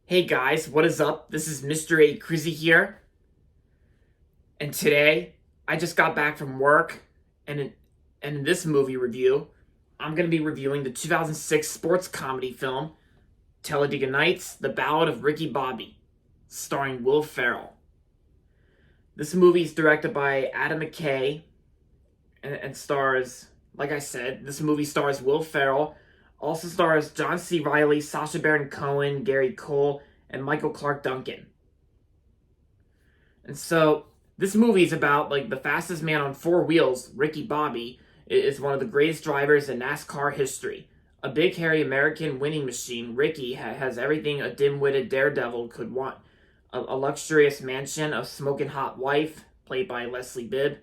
Hey guys, what is up? This is Mr. A. Crizzy here, and today I just got back from work, and in this movie review, I'm going to be reviewing the 2006 sports comedy film Talladega Nights: The Ballad of Ricky Bobby, starring Will Ferrell. This movie is directed by Adam McKay and stars, like I said, this movie stars Will Ferrell, also stars John C. Reilly, Sacha Baron Cohen, Gary Cole, and Michael Clark Duncan. And so this movie is about like the fastest man on four wheels, Ricky Bobby, is one of the greatest drivers in NASCAR history. A big hairy American winning machine, Ricky has everything a dim-witted daredevil could want. A luxurious mansion, a smoking hot wife, played by Leslie Bibb,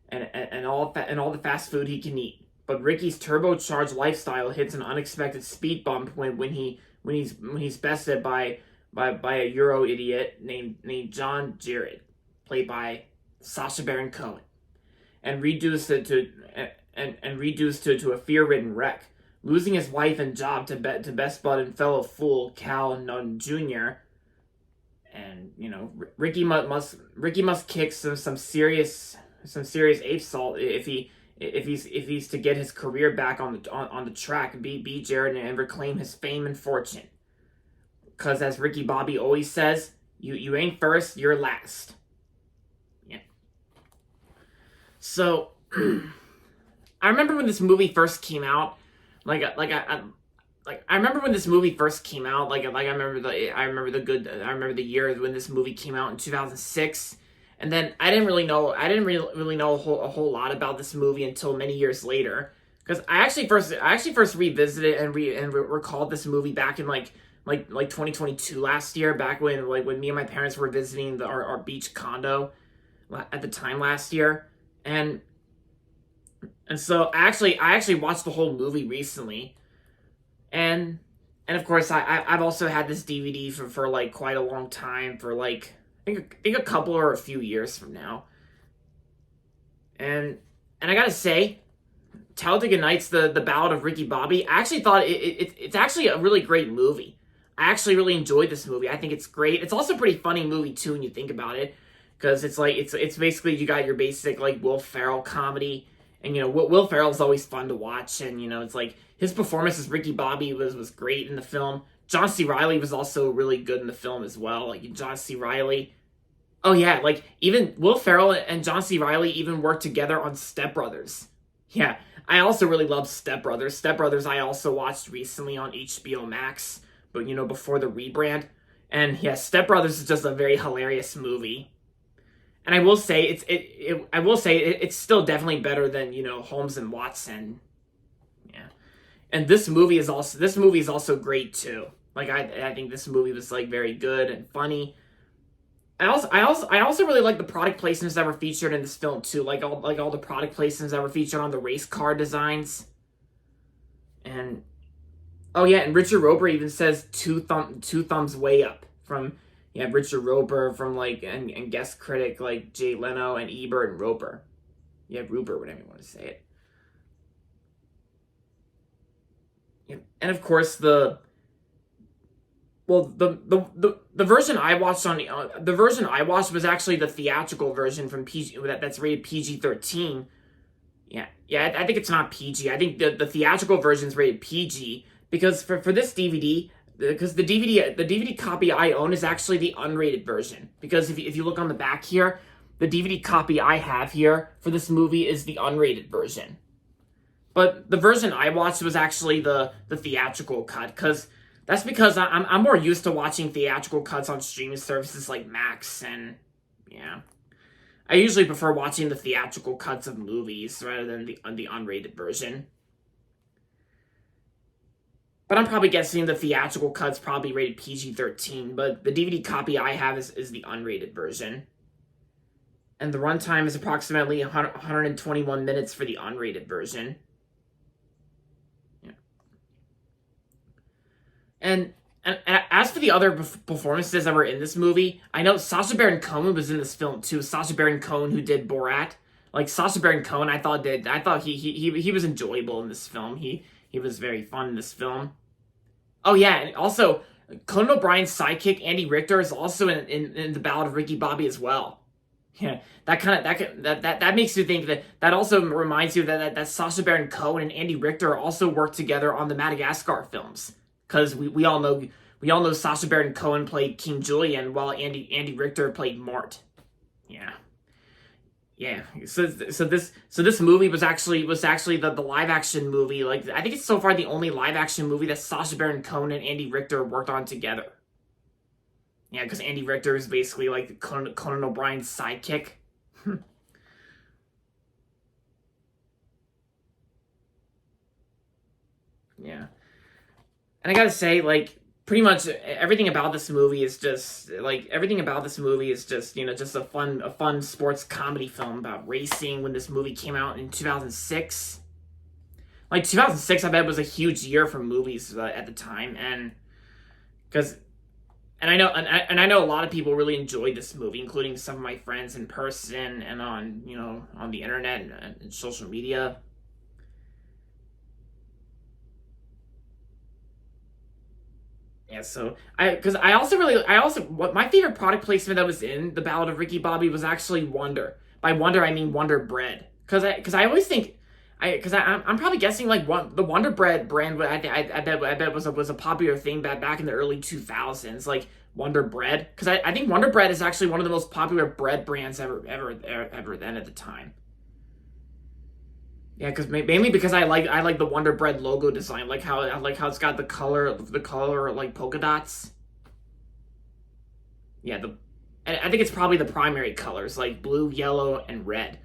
and all the fast food he can eat. But Ricky's turbocharged lifestyle hits an unexpected speed bump when he's bested by a Euro idiot named John Jarrett, played by Sacha Baron Cohen, and reduced to a fear-ridden wreck, losing his wife and job to best bud and fellow fool Cal Nunn Jr. And Ricky must kick some serious ape salt if he's to get his career back on the track, beat Jared and reclaim his fame and fortune. Because as Ricky Bobby always says, you ain't first, you're last. Yeah. So I remember when this movie first came out. I remember when this movie first came out. I remember the year when this movie came out in 2006. And then I didn't really know a whole lot about this movie until many years later, because I actually first revisited and recalled this movie back in like 2022 last year, back when me and my parents were visiting our beach condo at the time last year. And so I actually watched the whole movie recently. And of course I've also had this DVD for like quite a long time, for like I think a couple or a few years from now. And I gotta say, Talladega Nights, the Ballad of Ricky Bobby, I actually thought it's actually a really great movie. I actually really enjoyed this movie. I think it's great. It's also a pretty funny movie too when you think about it, because it's basically, you got your basic like Will Ferrell comedy, and Will Ferrell's always fun to watch, and it's like his performance as Ricky Bobby was great in the film. John C. Reilly was also really good in the film as well. Like John C. Reilly. Oh yeah, like even Will Ferrell and John C. Reilly even worked together on Step Brothers. Yeah, I also really love Step Brothers. Step Brothers I also watched recently on HBO Max, but before the rebrand. And yeah, Step Brothers is just a very hilarious movie. And I will say it's still definitely better than Holmes and Watson. Yeah, and this movie is also great too. Like I think this movie was like very good and funny. I also really like the product placements that were featured in this film too. Like all the product placements that were featured on the race car designs. And oh yeah, and Richard Roper even says two thumbs way up from Richard Roper, from like and guest critic like Jay Leno and Ebert and Roper. Yeah, Roper, whatever you want to say it. Yeah. And of course the version I watched was actually the theatrical version from PG, that's rated PG-13. Yeah, I think it's not PG. I think the theatrical version is rated PG, because for this DVD, because the DVD copy I own is actually the unrated version. Because if you look on the back here, the DVD copy I have here for this movie is the unrated version. But the version I watched was actually the theatrical cut, because I'm more used to watching theatrical cuts on streaming services like Max, and yeah, I usually prefer watching the theatrical cuts of movies rather than the unrated version. But I'm probably guessing the theatrical cut's probably rated PG-13, but the DVD copy I have is the unrated version. And the runtime is approximately 121 minutes for the unrated version. And as for the other performances that were in this movie, I know Sacha Baron Cohen was in this film too. Sacha Baron Cohen, who did Borat. Like Sacha Baron Cohen, I thought he was enjoyable in this film. He was very fun in this film. Oh yeah, and also Conan O'Brien's sidekick Andy Richter is also in the Ballad of Ricky Bobby as well. Yeah, that makes you think that also reminds you that Sacha Baron Cohen and Andy Richter also worked together on the Madagascar films, because we all know Sacha Baron Cohen played King Julian while Andy Richter played Mort. Yeah. Yeah, so this movie was actually the live action movie. Like, I think it's so far the only live action movie that Sacha Baron Cohen and Andy Richter worked on together. Yeah, because Andy Richter is basically like Conan O'Brien's sidekick. Yeah, and I gotta say, like, pretty much everything about this movie is just just a fun sports comedy film about racing. When this movie came out in 2006, like 2006, I bet was a huge year for movies at the time, and because and I know a lot of people really enjoyed this movie, including some of my friends in person and on on the internet and social media. Yeah, so I also what my favorite product placement that was in the Ballad of Ricky Bobby was actually Wonder. By Wonder I mean Wonder Bread, because I always think I'm probably guessing like the Wonder Bread brand. I bet was a popular thing back in the early 2000s, like Wonder Bread, because I think Wonder Bread is actually one of the most popular bread brands ever then at the time. Yeah, because mainly because I like the Wonder Bread logo design, like how it's got the color like polka dots. Yeah, and I think it's probably the primary colors, like blue, yellow, and red.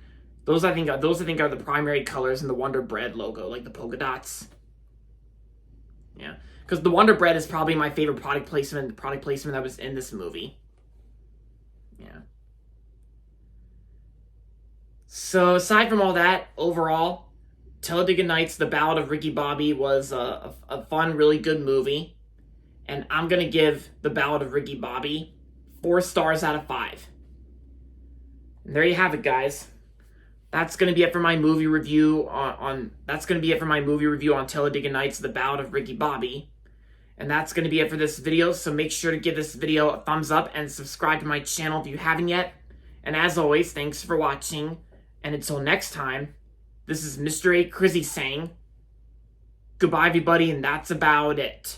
Those I think are the primary colors in the Wonder Bread logo, like the polka dots. Yeah, because the Wonder Bread is probably my favorite product placement that was in this movie. Yeah. So aside from all that, overall, Talladega Nights: The Ballad of Ricky Bobby was a fun, really good movie, and I'm gonna give The Ballad of Ricky Bobby 4 stars out of 5. And there you have it, guys. That's gonna be it for my movie review on Talladega Nights: The Ballad of Ricky Bobby. And that's going to be it for this video, so make sure to give this video a thumbs up and subscribe to my channel if you haven't yet. And as always, thanks for watching, and until next time, this is Mr. A. Crizzy saying, goodbye everybody, and that's about it.